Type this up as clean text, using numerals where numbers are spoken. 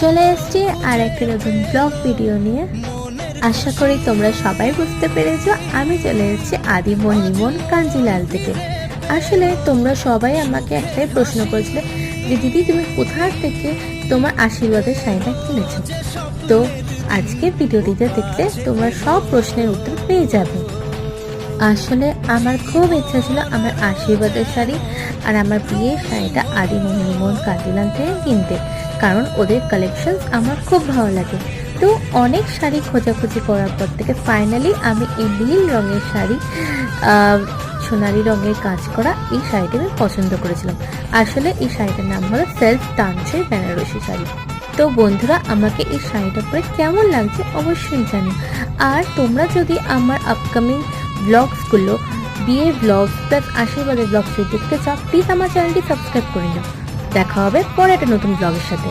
চলে এসেছি আর একটা নতুন ব্লগ ভিডিও নিয়ে। আশা করি তোমরা সবাই বুঝতে পেরেছো আমি চলে এসেছি আদিমোহিনী মন কাঞ্জিলাল থেকে। আসলে তোমরা সবাই আমাকে একটাই প্রশ্ন করেছিলে যে দিদি তুমি কোথা থেকে তোমার আশীর্বাদের শাড়িটা কিনেছো। তো আজকে ভিডিওটিতে দেখলে তোমরা সব প্রশ্নের উত্তর পেয়ে যাবে। আসলে আমার খুব ইচ্ছা ছিল আমার আশীর্বাদের শাড়ি আর আমার বিয়ের শাড়িটা আদিমোহিনী মন কাঞ্জিলাল থেকে কিনতে, কারণ ওদের কালেকশন আমার খুব ভালো লাগে। তো অনেক শাড়ি খোঁজাখুঁজি করার পর থেকে ফাইনালি আমি এই নীল রঙের শাড়ি, সোনালি রঙের কাজ করা এই শাড়িটা আমি পছন্দ করেছিলাম। আসলে এই শাড়িটার নাম হলো সেলফ টাঞ্চের বেনারসি শাড়ি। তো বন্ধুরা আমাকে এই শাড়িটা পরে কেমন লাগছে অবশ্যই জানি। আর তোমরা যদি আমার আপকামিং ব্লগসগুলো, বিয়ের ব্লগস প্লাস আশীর্বাদের ব্লগস দেখতে চাও, প্লিজ আমার চ্যানেলটি সাবস্ক্রাইব করে নাও। দেখা হবে পরে একটা নতুন ব্লগের সাথে।